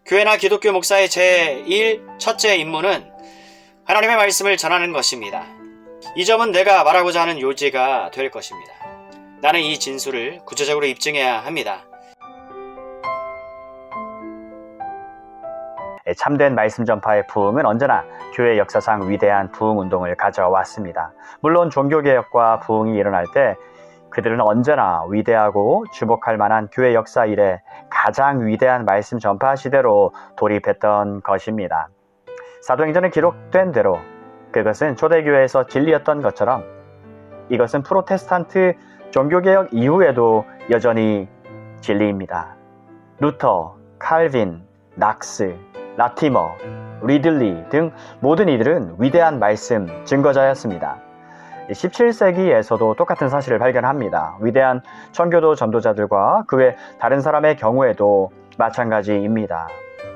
교회나 기독교 목사의 제1 첫째 임무는 하나님의 말씀을 전하는 것입니다. 이 점은 내가 말하고자 하는 요지가 될 것입니다. 나는 이 진술을 구체적으로 입증해야 합니다. 참된 말씀 전파의 부흥은 언제나 교회 역사상 위대한 부흥 운동을 가져왔습니다. 물론 종교개혁과 부흥이 일어날 때 그들은 언제나 위대하고 주목할 만한 교회 역사 이래 가장 위대한 말씀 전파 시대로 돌입했던 것입니다. 사도행전에 기록된 대로 그것은 초대교회에서 진리였던 것처럼 이것은 프로테스탄트 종교개혁 이후에도 여전히 진리입니다. 루터, 칼빈, 낙스, 라티머, 리들리 등 모든 이들은 위대한 말씀 증거자였습니다. 17세기에서도 똑같은 사실을 발견합니다. 위대한 청교도 전도자들과 그 외 다른 사람의 경우에도 마찬가지입니다.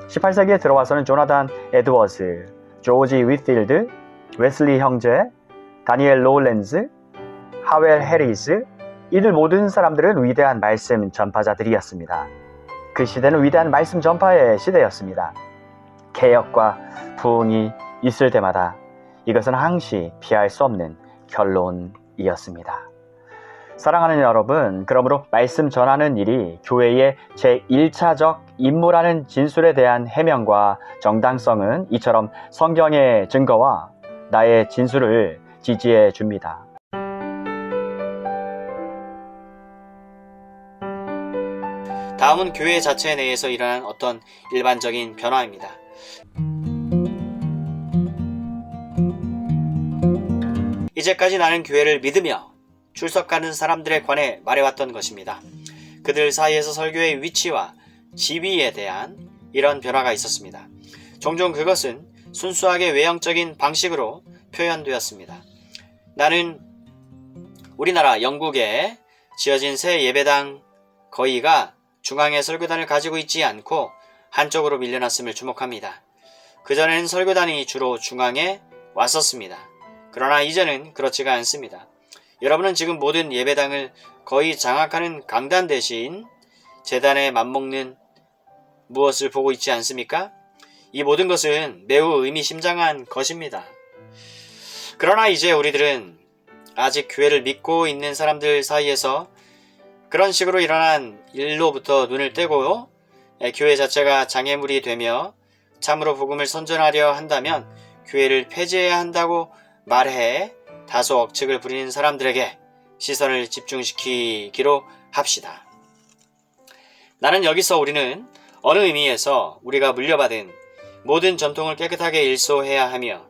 18세기에 들어와서는 조나단 에드워즈, 조지 윗필드, 웨슬리 형제, 다니엘 로렌즈, 하웰 해리스, 이들 모든 사람들은 위대한 말씀 전파자들이었습니다. 그 시대는 위대한 말씀 전파의 시대였습니다. 개혁과 부흥이 있을 때마다 이것은 항시 피할 수 없는 결론이었습니다. 사랑하는 여러분, 그러므로 말씀 전하는 일이 교회의 제1차적 임무라는 진술에 대한 해명과 정당성은 이처럼 성경의 증거와 나의 진술을 지지해 줍니다. 다음은 교회 자체 내에서 일어난 어떤 일반적인 변화입니다. 이제까지 나는 교회를 믿으며 출석하는 사람들에 관해 말해왔던 것입니다. 그들 사이에서 설교의 위치와 지위에 대한 이런 변화가 있었습니다. 종종 그것은 순수하게 외형적인 방식으로 표현되었습니다. 나는 우리나라 영국에 지어진 새 예배당 거의가 중앙에 설교단을 가지고 있지 않고 한쪽으로 밀려났음을 주목합니다. 그전에는 설교단이 주로 중앙에 왔었습니다. 그러나 이제는 그렇지가 않습니다. 여러분은 지금 모든 예배당을 거의 장악하는 강단 대신 제단에 맞먹는 무엇을 보고 있지 않습니까? 이 모든 것은 매우 의미심장한 것입니다. 그러나 이제 우리들은 아직 교회를 믿고 있는 사람들 사이에서 그런 식으로 일어난 일로부터 눈을 떼고 교회 자체가 장애물이 되며 참으로 복음을 선전하려 한다면 교회를 폐지해야 한다고 말해 다소 억측을 부리는 사람들에게 시선을 집중시키기로 합시다. 나는 여기서 우리는 어느 의미에서 우리가 물려받은 모든 전통을 깨끗하게 일소해야 하며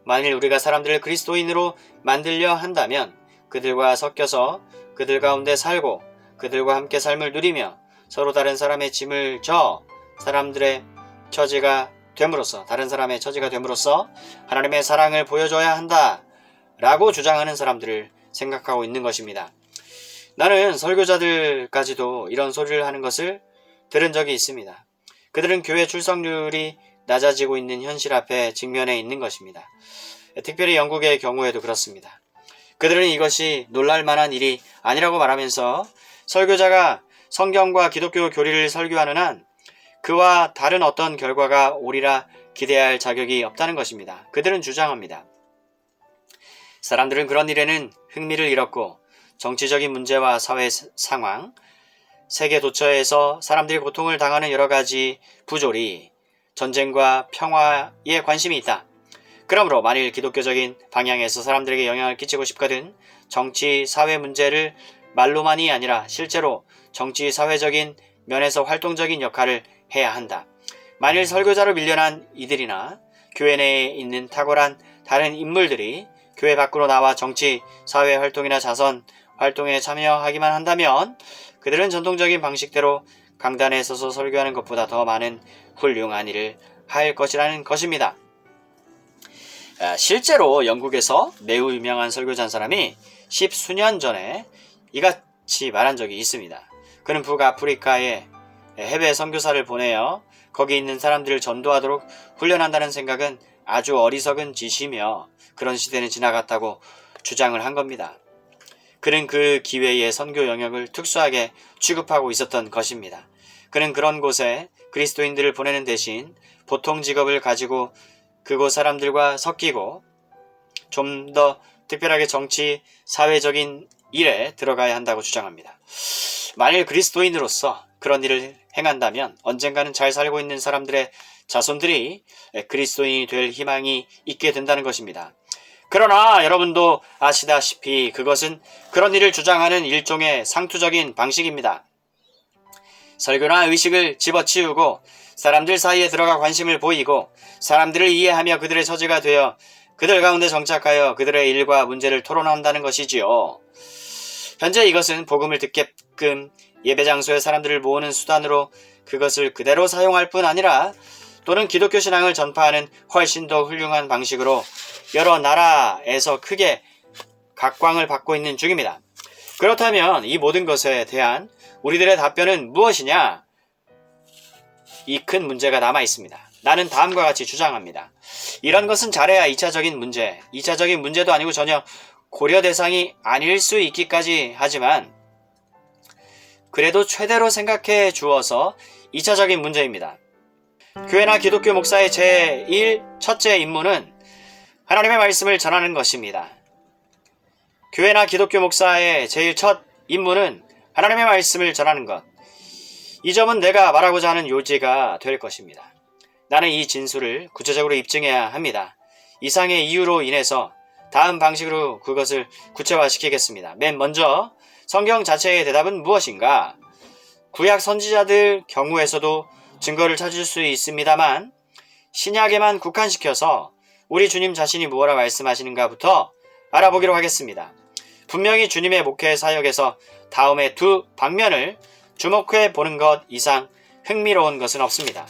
만일 우리가 사람들을 그리스도인으로 만들려 한다면 그들과 섞여서 그들 가운데 살고 그들과 함께 삶을 누리며 서로 다른 사람의 짐을 져 사람들의 처지가 됨으로써 다른 사람의 처지가 됨으로써 하나님의 사랑을 보여줘야 한다 라고 주장하는 사람들을 생각하고 있는 것입니다. 나는 설교자들까지도 이런 소리를 하는 것을 들은 적이 있습니다. 그들은 교회 출석률이 낮아지고 있는 현실 앞에 직면해 있는 것입니다. 특별히 영국의 경우에도 그렇습니다. 그들은 이것이 놀랄만한 일이 아니라고 말하면서 설교자가 성경과 기독교 교리를 설교하는 한 그와 다른 어떤 결과가 오리라 기대할 자격이 없다는 것입니다. 그들은 주장합니다. 사람들은 그런 일에는 흥미를 잃었고 정치적인 문제와 사회 상황, 세계 도처에서 사람들이 고통을 당하는 여러 가지 부조리, 전쟁과 평화에 관심이 있다. 그러므로 만일 기독교적인 방향에서 사람들에게 영향을 끼치고 싶거든 정치, 사회 문제를 말로만이 아니라 실제로 정치, 사회적인 면에서 활동적인 역할을 해야 한다. 만일 설교자로 밀려난 이들이나 교회 내에 있는 탁월한 다른 인물들이 교회 밖으로 나와 정치, 사회 활동이나 자선 활동에 참여하기만 한다면 그들은 전통적인 방식대로 강단에 서서 설교하는 것보다 더 많은 훌륭한 일을 할 것이라는 것입니다. 실제로 영국에서 매우 유명한 설교자 한 사람이 10수년 전에 이같이 말한 적이 있습니다. 그는 북아프리카에 해외 선교사를 보내어 거기 있는 사람들을 전도하도록 훈련한다는 생각은 아주 어리석은 짓이며 그런 시대는 지나갔다고 주장을 한 겁니다. 그는 그 기회의 선교 영역을 특수하게 취급하고 있었던 것입니다. 그는 그런 곳에 그리스도인들을 보내는 대신 보통 직업을 가지고 그곳 사람들과 섞이고 좀 더 특별하게 정치, 사회적인 일에 들어가야 한다고 주장합니다. 만일 그리스도인으로서 그런 일을 행한다면 언젠가는 잘 살고 있는 사람들의 자손들이 그리스도인이 될 희망이 있게 된다는 것입니다. 그러나 여러분도 아시다시피 그것은 그런 일을 주장하는 일종의 상투적인 방식입니다. 설교나 의식을 집어치우고 사람들 사이에 들어가 관심을 보이고 사람들을 이해하며 그들의 처지가 되어 그들 가운데 정착하여 그들의 일과 문제를 토론한다는 것이지요. 현재 이것은 복음을 듣게끔 예배장소에 사람들을 모으는 수단으로 그것을 그대로 사용할 뿐 아니라 또는 기독교 신앙을 전파하는 훨씬 더 훌륭한 방식으로 여러 나라에서 크게 각광을 받고 있는 중입니다. 그렇다면 이 모든 것에 대한 우리들의 답변은 무엇이냐? 이 큰 문제가 남아 있습니다. 나는 다음과 같이 주장합니다. 이런 것은 잘해야 2차적인 문제, 2차적인 문제도 아니고 전혀 고려 대상이 아닐 수 있기까지 하지만 그래도 최대로 생각해 주어서 2차적인 문제입니다. 교회나 기독교 목사의 첫째 임무는 하나님의 말씀을 전하는 것입니다. 교회나 기독교 목사의 첫 임무는 하나님의 말씀을 전하는 것. 이 점은 내가 말하고자 하는 요지가 될 것입니다. 나는 이 진술을 구체적으로 입증해야 합니다. 이상의 이유로 인해서 다음 방식으로 그것을 구체화시키겠습니다. 맨 먼저 성경 자체의 대답은 무엇인가? 구약 선지자들 경우에서도 증거를 찾을 수 있습니다만 신약에만 국한시켜서 우리 주님 자신이 무엇라 말씀하시는가부터 알아보기로 하겠습니다. 분명히 주님의 목회 사역에서 다음의 두 방면을 주목해 보는 것 이상 흥미로운 것은 없습니다.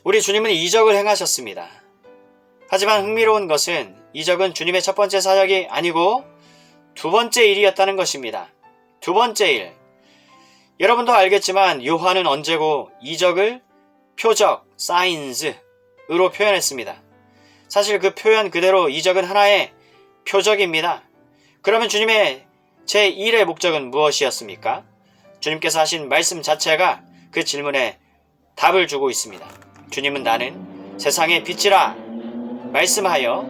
우리 주님은 이적을 행하셨습니다. 하지만 흥미로운 것은 이적은 주님의 첫 번째 사역이 아니고 두 번째 일이었다는 것입니다. 두 번째 일. 여러분도 알겠지만 요한은 언제고 이적을 표적, 사인즈으로 표현했습니다. 사실 그 표현 그대로 이적은 하나의 표적입니다. 그러면 주님의 제1의 목적은 무엇이었습니까? 주님께서 하신 말씀 자체가 그 질문에 답을 주고 있습니다. 주님은 나는 세상의 빛이라 말씀하여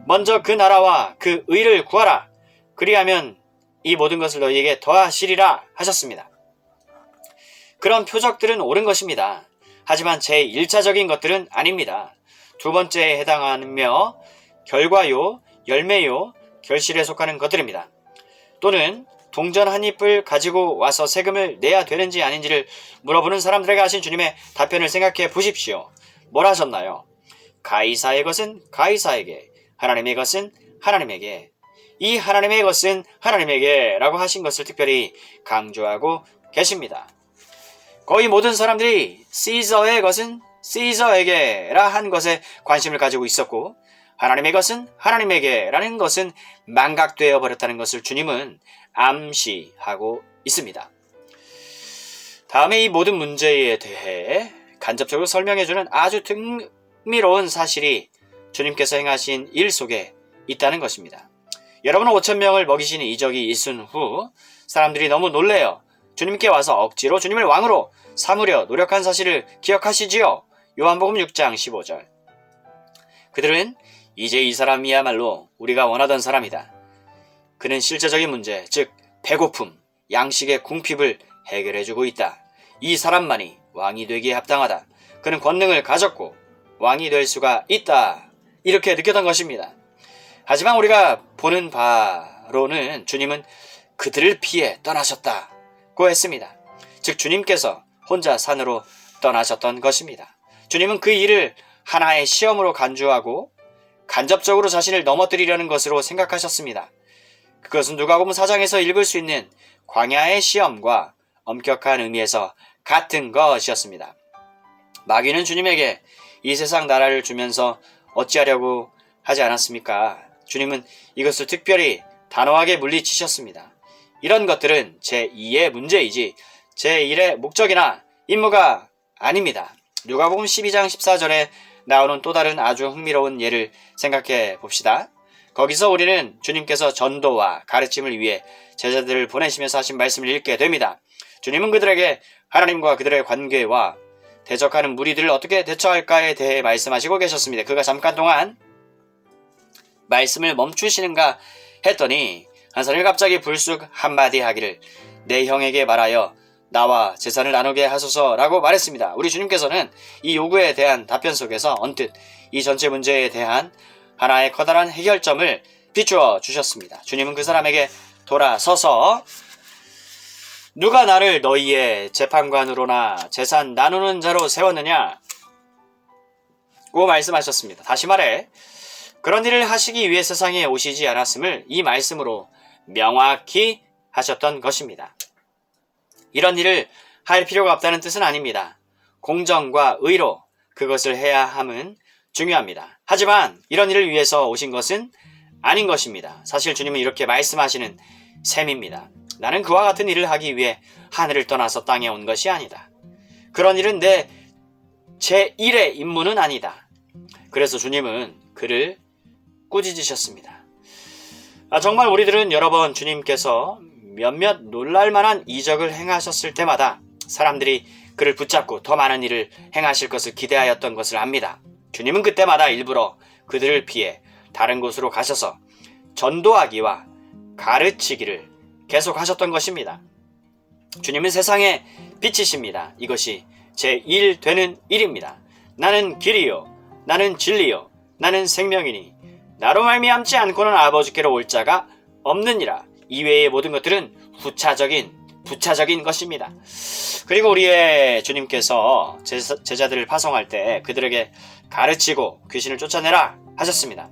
먼저 그 나라와 그 의를 구하라. 그리하면 이 모든 것을 너희에게 더하시리라 하셨습니다. 그런 표적들은 옳은 것입니다. 하지만 제1차적인 것들은 아닙니다. 두 번째에 해당하며 결과요, 열매요, 결실에 속하는 것들입니다. 또는 동전 한 잎을 가지고 와서 세금을 내야 되는지 아닌지를 물어보는 사람들에게 하신 주님의 답변을 생각해 보십시오. 뭘 하셨나요? 가이사의 것은 가이사에게, 하나님의 것은 하나님에게, 이 하나님의 것은 하나님에게 라고 하신 것을 특별히 강조하고 계십니다. 거의 모든 사람들이 시저의 것은 시저에게 라 한 것에 관심을 가지고 있었고 하나님의 것은 하나님에게 라는 것은 망각되어 버렸다는 것을 주님은 암시하고 있습니다. 다음에 이 모든 문제에 대해 간접적으로 설명해주는 아주 흥미로운 사실이 주님께서 행하신 일 속에 있다는 것입니다. 여러분은 5,000명을 먹이시는 이적이 있은 후 사람들이 너무 놀래요. 주님께 와서 억지로 주님을 왕으로 삼으려 노력한 사실을 기억하시지요? 요한복음 6장 15절. 그들은 이제 이 사람이야말로 우리가 원하던 사람이다. 그는 실제적인 문제, 즉 배고픔, 양식의 궁핍을 해결해주고 있다. 이 사람만이 왕이 되기에 합당하다. 그는 권능을 가졌고 왕이 될 수가 있다. 이렇게 느꼈던 것입니다. 하지만 우리가 보는 바로는 주님은 그들을 피해 떠나셨다고 했습니다. 즉 주님께서 혼자 산으로 떠나셨던 것입니다. 주님은 그 일을 하나의 시험으로 간주하고 간접적으로 자신을 넘어뜨리려는 것으로 생각하셨습니다. 그것은 누가복음 4장에서 읽을 수 있는 광야의 시험과 엄격한 의미에서 같은 것이었습니다. 마귀는 주님에게 이 세상 나라를 주면서 어찌하려고 하지 않았습니까? 주님은 이것을 특별히 단호하게 물리치셨습니다. 이런 것들은 제2의 문제이지 제1의 목적이나 임무가 아닙니다. 누가복음 12장 14절에 나오는 또 다른 아주 흥미로운 예를 생각해 봅시다. 거기서 우리는 주님께서 전도와 가르침을 위해 제자들을 보내시면서 하신 말씀을 읽게 됩니다. 주님은 그들에게 하나님과 그들의 관계와 대적하는 무리들을 어떻게 대처할까에 대해 말씀하시고 계셨습니다. 그가 잠깐 동안 말씀을 멈추시는가 했더니 한 사람이 갑자기 불쑥 한마디 하기를 내 형에게 말하여 나와 재산을 나누게 하소서라고 말했습니다. 우리 주님께서는 이 요구에 대한 답변 속에서 언뜻 이 전체 문제에 대한 하나의 커다란 해결점을 비추어 주셨습니다. 주님은 그 사람에게 돌아서서 누가 나를 너희의 재판관으로나 재산 나누는 자로 세웠느냐? 고 말씀하셨습니다. 다시 말해 그런 일을 하시기 위해 세상에 오시지 않았음을 이 말씀으로 명확히 하셨던 것입니다. 이런 일을 할 필요가 없다는 뜻은 아닙니다. 공정과 의로 그것을 해야 함은 중요합니다. 하지만 이런 일을 위해서 오신 것은 아닌 것입니다. 사실 주님은 이렇게 말씀하시는 셈입니다. 나는 그와 같은 일을 하기 위해 하늘을 떠나서 땅에 온 것이 아니다. 그런 일은 내 제1의 임무는 아니다. 그래서 주님은 그를 꾸짖으셨습니다. 정말 우리들은 여러 번 주님께서 몇몇 놀랄만한 이적을 행하셨을 때마다 사람들이 그를 붙잡고 더 많은 일을 행하실 것을 기대하였던 것을 압니다. 주님은 그때마다 일부러 그들을 피해 다른 곳으로 가셔서 전도하기와 가르치기를 계속하셨던 것입니다. 주님은 세상의 빛이십니다. 이것이 제1 되는 일입니다. 나는 길이요 나는 진리요 나는 생명이니 나로 말미암지 않고는 아버지께로 올 자가 없느니라. 이외의 모든 것들은 부차적인 것입니다. 그리고 우리의 주님께서 제자들을 파송할 때 그들에게 가르치고 귀신을 쫓아내라 하셨습니다.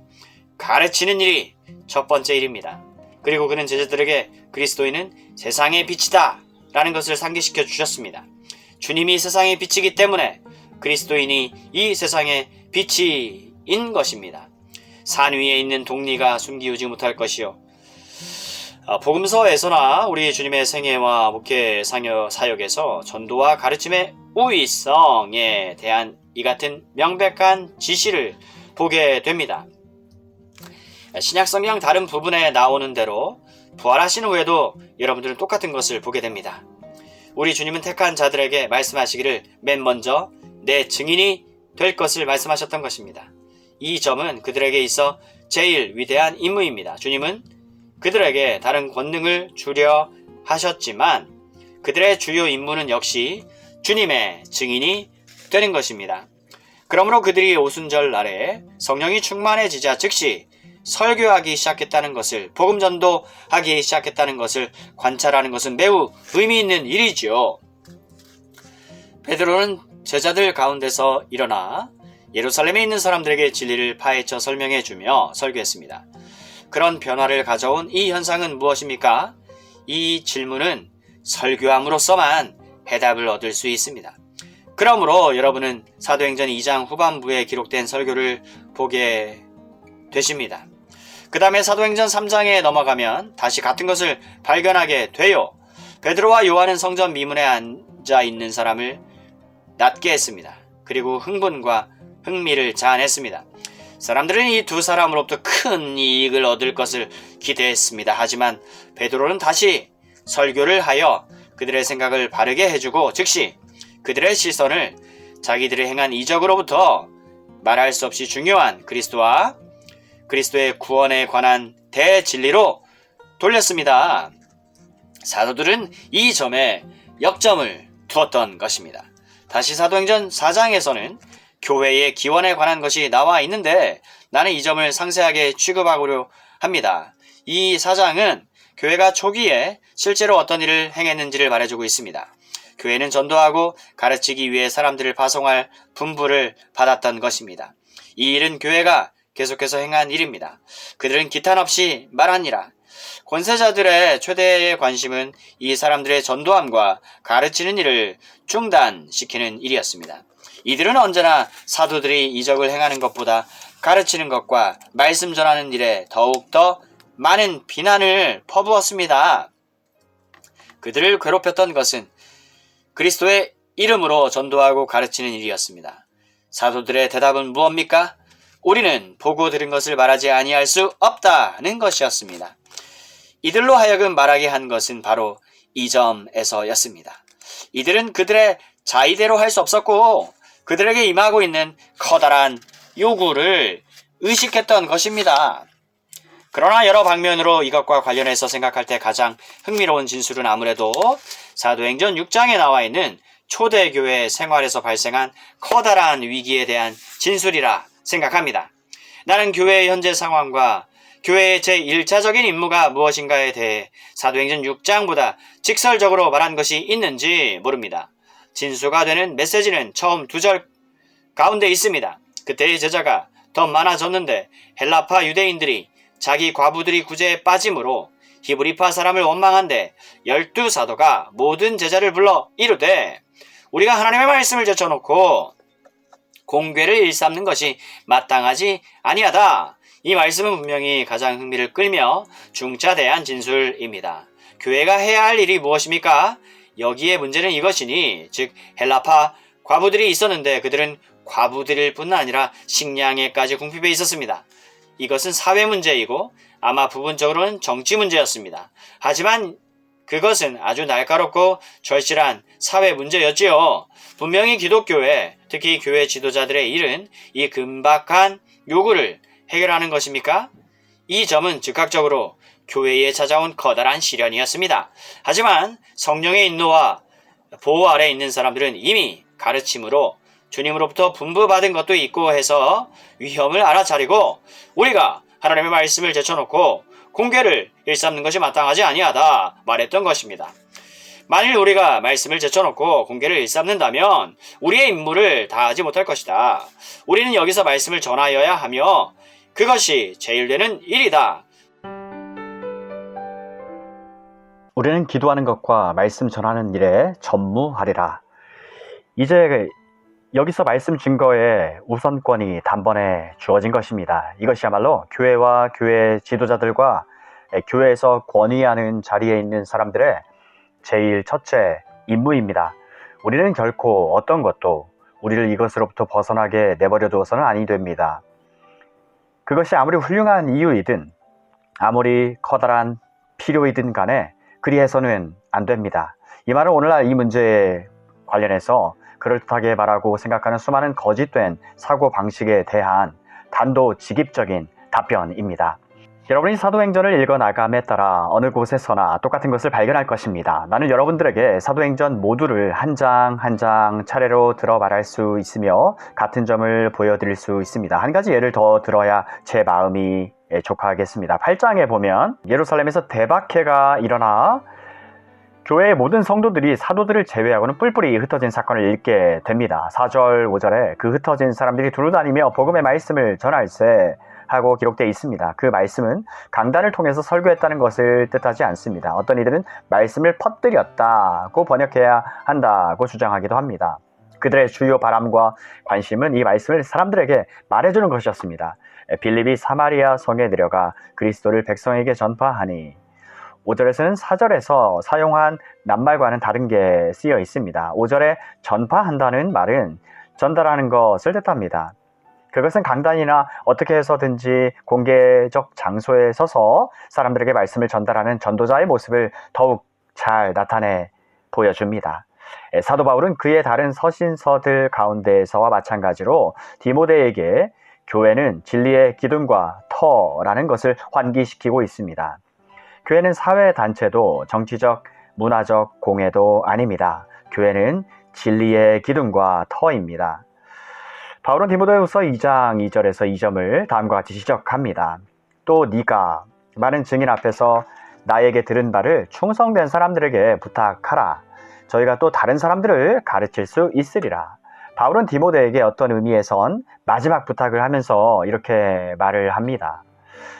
가르치는 일이 첫 번째 일입니다. 그리고 그는 제자들에게 그리스도인은 세상의 빛이다 라는 것을 상기시켜 주셨습니다. 주님이 세상의 빛이기 때문에 그리스도인이 이 세상의 빛인 것입니다. 산 위에 있는 동리가 숨기우지 못할 것이요. 복음서에서나 우리 주님의 생애와 목회 사역에서 전도와 가르침의 우위성에 대한 이 같은 명백한 지시를 보게 됩니다. 신약성경 다른 부분에 나오는 대로 부활하신 후에도 여러분들은 똑같은 것을 보게 됩니다. 우리 주님은 택한 자들에게 말씀하시기를 맨 먼저 내 증인이 될 것을 말씀하셨던 것입니다. 이 점은 그들에게 있어 제일 위대한 임무입니다. 주님은 그들에게 다른 권능을 주려 하셨지만 그들의 주요 임무는 역시 주님의 증인이 되는 것입니다. 그러므로 그들이 오순절 날에 성령이 충만해지자 즉시 설교하기 시작했다는 것을, 복음 전도하기 시작했다는 것을 관찰하는 것은 매우 의미 있는 일이죠. 베드로는 제자들 가운데서 일어나 예루살렘에 있는 사람들에게 진리를 파헤쳐 설명해 주며 설교했습니다. 그런 변화를 가져온 이 현상은 무엇입니까? 이 질문은 설교함으로써만 해답을 얻을 수 있습니다. 그러므로 여러분은 사도행전 2장 후반부에 기록된 설교를 보게 되십니다. 그 다음에 사도행전 3장에 넘어가면 다시 같은 것을 발견하게 돼요. 베드로와 요한은 성전 미문에 앉아 있는 사람을 낫게 했습니다. 그리고 흥분과 흥미를 자아냈습니다. 사람들은 이 두 사람으로부터 큰 이익을 얻을 것을 기대했습니다. 하지만 베드로는 다시 설교를 하여 그들의 생각을 바르게 해주고 즉시 그들의 시선을 자기들이 행한 이적으로부터 말할 수 없이 중요한 그리스도와 그리스도의 구원에 관한 대진리로 돌렸습니다. 사도들은 이 점에 역점을 두었던 것입니다. 다시 사도행전 4장에서는 교회의 기원에 관한 것이 나와 있는데 나는 이 점을 상세하게 취급하고려 합니다. 이 4장은 교회가 초기에 실제로 어떤 일을 행했는지를 말해주고 있습니다. 교회는 전도하고 가르치기 위해 사람들을 파송할 분부를 받았던 것입니다. 이 일은 교회가 계속해서 행한 일입니다. 그들은 기탄 없이 말하니라. 권세자들의 최대의 관심은 이 사람들의 전도함과 가르치는 일을 중단시키는 일이었습니다. 이들은 언제나 사도들이 이적을 행하는 것보다 가르치는 것과 말씀 전하는 일에 더욱더 많은 비난을 퍼부었습니다. 그들을 괴롭혔던 것은 그리스도의 이름으로 전도하고 가르치는 일이었습니다. 사도들의 대답은 무엇입니까? 우리는 보고 들은 것을 말하지 아니할 수 없다는 것이었습니다. 이들로 하여금 말하게 한 것은 바로 이 점에서였습니다. 이들은 그들의 자의대로 할 수 없었고 그들에게 임하고 있는 커다란 요구를 의식했던 것입니다. 그러나 여러 방면으로 이것과 관련해서 생각할 때 가장 흥미로운 진술은 아무래도 사도행전 6장에 나와 있는 초대교회 생활에서 발생한 커다란 위기에 대한 진술이라 생각합니다. 나는 교회의 현재 상황과 교회의 제1차적인 임무가 무엇인가에 대해 사도행전 6장보다 직설적으로 말한 것이 있는지 모릅니다. 진수가 되는 메시지는 처음 2절 가운데 있습니다. 그때의 제자가 더 많아졌는데 헬라파 유대인들이 자기 과부들이 구제에 빠짐으로 히브리파 사람을 원망한데 12사도가 모든 제자를 불러 이르되 우리가 하나님의 말씀을 제쳐놓고 공궤를 일삼는 것이 마땅하지 아니하다. 이 말씀은 분명히 가장 흥미를 끌며 중차대한 진술입니다. 교회가 해야 할 일이 무엇입니까? 여기에 문제는 이것이니 즉 헬라파 과부들이 있었는데 그들은 과부들일 뿐 아니라 식량에까지 궁핍해 있었습니다. 이것은 사회 문제이고 아마 부분적으로는 정치 문제였습니다. 하지만 그것은 아주 날카롭고 절실한 사회 문제였지요. 분명히 기독교회, 특히 교회 지도자들의 일은 이 긴박한 요구를 해결하는 것입니까? 이 점은 즉각적으로 교회에 찾아온 커다란 시련이었습니다. 하지만 성령의 인도와 보호 아래 있는 사람들은 이미 가르침으로 주님으로부터 분부받은 것도 있고 해서 위험을 알아차리고 우리가 하나님의 말씀을 제쳐놓고 공궤를 일삼는 것이 마땅하지 아니하다 말했던 것입니다. 만일 우리가 말씀을 제쳐놓고 공궤를 일삼는다면 우리의 임무를 다하지 못할 것이다. 우리는 여기서 말씀을 전하여야 하며 그것이 제일 되는 일이다. 우리는 기도하는 것과 말씀 전하는 일에 전무하리라. 이제 여기서 말씀 증거에 우선권이 단번에 주어진 것입니다. 이것이야말로 교회와 교회 지도자들과 교회에서 권위하는 자리에 있는 사람들의 제일 첫째 임무입니다. 우리는 결코 어떤 것도 우리를 이것으로부터 벗어나게 내버려 두어서는 아니 됩니다. 그것이 아무리 훌륭한 이유이든 아무리 커다란 필요이든 간에 그리해서는 안 됩니다. 이 말은 오늘날 이 문제에 관련해서 그럴듯하게 말하고 생각하는 수많은 거짓된 사고방식에 대한 단도직입적인 답변입니다. 여러분이 사도행전을 읽어나감에 따라 어느 곳에서나 똑같은 것을 발견할 것입니다. 나는 여러분들에게 사도행전 모두를 한 장 한 장 차례로 들어 말할 수 있으며 같은 점을 보여드릴 수 있습니다. 한 가지 예를 더 들어야 제 마음이 족하겠습니다. 8장에 보면 예루살렘에서 대박해가 일어나 교회의 모든 성도들이 사도들을 제외하고는 뿔뿔이 흩어진 사건을 읽게 됩니다. 4절, 5절에 그 흩어진 사람들이 두루다니며 복음의 말씀을 전할세 하고 기록되어 있습니다. 그 말씀은 강단을 통해서 설교했다는 것을 뜻하지 않습니다. 어떤 이들은 말씀을 퍼뜨렸다고 번역해야 한다고 주장하기도 합니다. 그들의 주요 바람과 관심은 이 말씀을 사람들에게 말해주는 것이었습니다. 빌립이 사마리아 성에 내려가 그리스도를 백성에게 전파하니 5절에서는 4절에서 사용한 낱말과는 다른 게 쓰여 있습니다. 5절에 전파한다는 말은 전달하는 것을 뜻합니다. 그것은 강단이나 어떻게 해서든지 공개적 장소에 서서 사람들에게 말씀을 전달하는 전도자의 모습을 더욱 잘 나타내 보여줍니다. 사도 바울은 그의 다른 서신서들 가운데에서와 마찬가지로 디모데에게 교회는 진리의 기둥과 터라는 것을 환기시키고 있습니다. 교회는 사회단체도 정치적, 문화적 공예도 아닙니다. 교회는 진리의 기둥과 터입니다. 바울은 디모데후서 2장 2절에서 이 점을 다음과 같이 지적합니다. 또 네가 많은 증인 앞에서 나에게 들은 바를 충성된 사람들에게 부탁하라. 저희가 또 다른 사람들을 가르칠 수 있으리라. 바울은 디모데에게 어떤 의미에선 마지막 부탁을 하면서 이렇게 말을 합니다.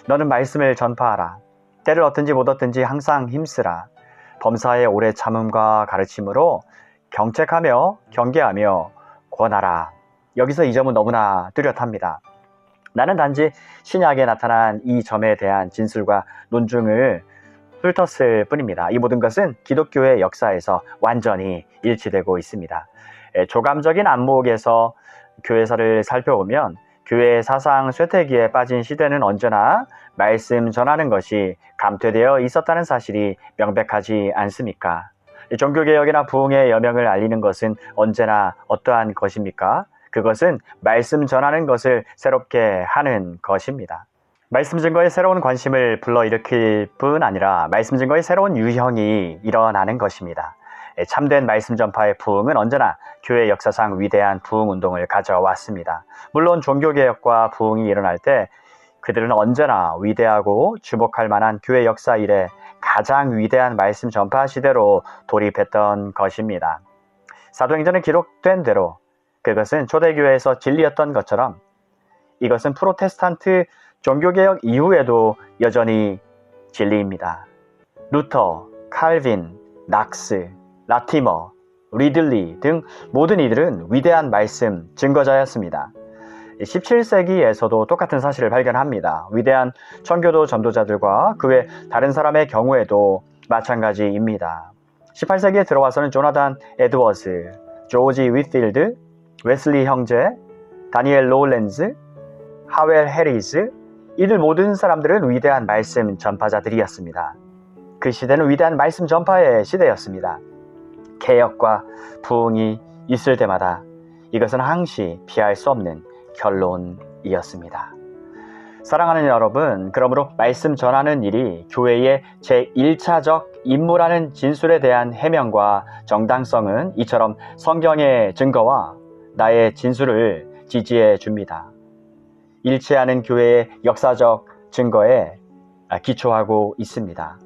너는 말씀을 전파하라. 때를 얻든지 못 얻든지 항상 힘쓰라. 범사의 오래 참음과 가르침으로 경책하며 경계하며 권하라. 여기서 이 점은 너무나 뚜렷합니다. 나는 단지 신약에 나타난 이 점에 대한 진술과 논증을 훑었을 뿐입니다. 이 모든 것은 기독교의 역사에서 완전히 일치되고 있습니다. 조감적인 안목에서 교회사를 살펴보면 교회의 사상 쇠퇴기에 빠진 시대는 언제나 말씀 전하는 것이 감퇴되어 있었다는 사실이 명백하지 않습니까? 종교개혁이나 부흥의 여명을 알리는 것은 언제나 어떠한 것입니까? 그것은 말씀 전하는 것을 새롭게 하는 것입니다. 말씀 증거에 새로운 관심을 불러일으킬 뿐 아니라 말씀 증거의 새로운 유형이 일어나는 것입니다. 참된 말씀 전파의 부흥은 언제나 교회 역사상 위대한 부흥 운동을 가져왔습니다. 물론 종교개혁과 부흥이 일어날 때 그들은 언제나 위대하고 주목할 만한 교회 역사 이래 가장 위대한 말씀 전파 시대로 돌입했던 것입니다. 사도행전에 기록된 대로 그것은 초대교회에서 진리였던 것처럼 이것은 프로테스탄트 종교개혁 이후에도 여전히 진리입니다. 루터, 칼빈, 낙스, 라티머, 리들리 등 모든 이들은 위대한 말씀 증거자였습니다. 17세기에서도 똑같은 사실을 발견합니다. 위대한 청교도 전도자들과 그 외 다른 사람의 경우에도 마찬가지입니다. 18세기에 들어와서는 조나단 에드워즈, 조지 윗필드, 웨슬리 형제, 다니엘 로렌즈, 하웰 해리스, 이들 모든 사람들은 위대한 말씀 전파자들이었습니다. 그 시대는 위대한 말씀 전파의 시대였습니다. 개혁과 부흥이 있을 때마다 이것은 항시 피할 수 없는 결론이었습니다. 사랑하는 여러분, 그러므로 말씀 전하는 일이 교회의 제1차적 임무라는 진술에 대한 해명과 정당성은 이처럼 성경의 증거와 나의 진술을 지지해 줍니다. 일치하는 교회의 역사적 증거에 기초하고 있습니다.